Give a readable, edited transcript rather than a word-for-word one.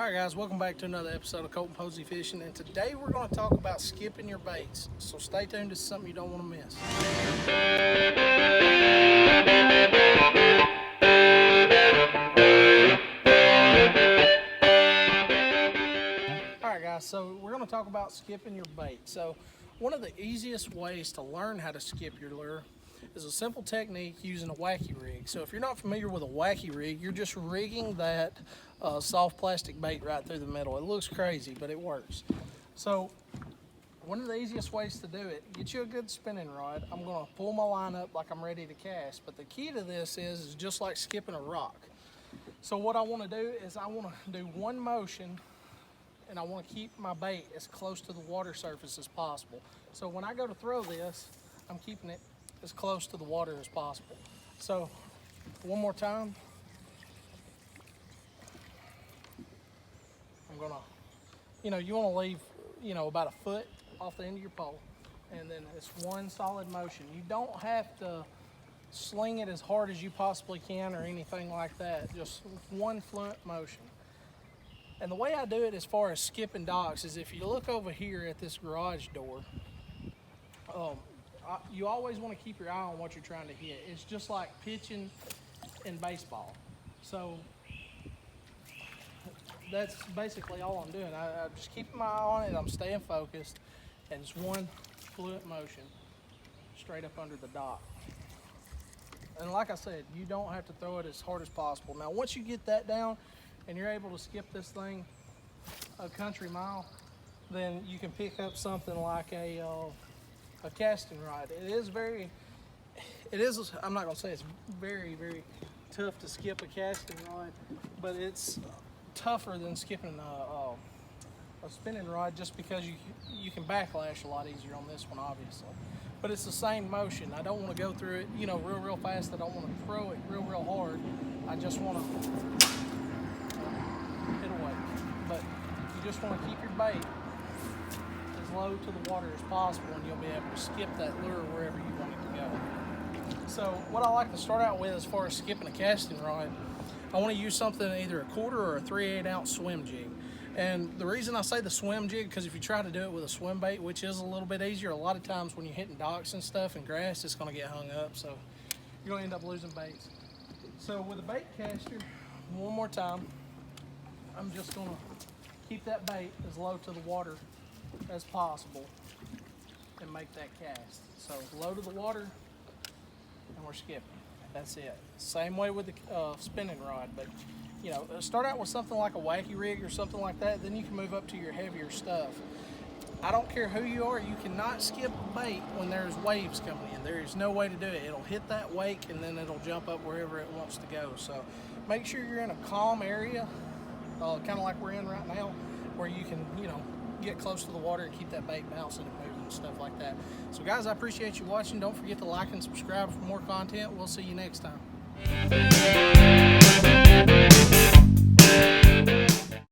Alright guys, welcome back to another episode of Colton Posey Fishing, and today we're going to talk about skipping your baits. So stay tuned, this is something you don't want to miss. Alright guys, so we're going to talk about skipping your bait. So one of the easiest ways to learn how to skip your lure is a simple technique using a wacky rig. So if you're not familiar with a wacky rig, you're just rigging that soft plastic bait right through the middle. It looks crazy, but it works. So one of the easiest ways to do it, get you a good spinning rod. I'm going to pull my line up like I'm ready to cast, but the key to this is just like skipping a rock. So what I want to do is I want to do one motion, and I want to keep my bait as close to the water surface as possible. So when I go to throw this, I'm keeping it as close to the water as possible. So one more time. I'm gonna, you wanna leave, about a foot off the end of your pole, and then it's one solid motion. You don't have to sling it as hard as you possibly can or anything like that, just one fluent motion. And the way I do it as far as skipping docks is if you look over here at this garage door, you always want to keep your eye on what you're trying to hit. It's just like pitching in baseball. So that's basically all I'm doing. I'm just keeping my eye on it, I'm staying focused, and it's one fluent motion straight up under the dock. And like I said, you don't have to throw it as hard as possible. Now once you get that down and you're able to skip this thing a country mile, then you can pick up something like a casting rod. I'm not gonna say it's very, very tough to skip a casting rod, but it's tougher than skipping a spinning rod just because you can backlash a lot easier on this one, obviously. But it's the same motion. I don't want to go through it, real fast. I don't want to throw it real hard. I just want to hit away. But you just want to keep your bait as low to the water as possible, and you'll be able to skip that lure wherever you want it to go. So what I like to start out with as far as skipping a casting rod, I want to use something either a 1/4 or a 3/8 ounce swim jig. And the reason I say the swim jig, because if you try to do it with a swim bait, which is a little bit easier, a lot of times when you're hitting docks and stuff and grass, it's going to get hung up, so you're going to end up losing baits. So with a bait caster, one more time, I'm just going to keep that bait as low to the water as possible and make that cast. So low to the water, and we're skipping. That's it. Same way with the spinning rod, but start out with something like a wacky rig or something like that, then you can move up to your heavier stuff. I don't care who you are, you cannot skip a bait when there's waves coming in. There is no way to do it. It'll hit that wake and then it'll jump up wherever it wants to go. So make sure you're in a calm area, kind of like we're in right now, where you can, get close to the water and keep that bait bouncing and moving and stuff like that. So guys, I appreciate you watching. Don't forget to like and subscribe for more content. We'll see you next time.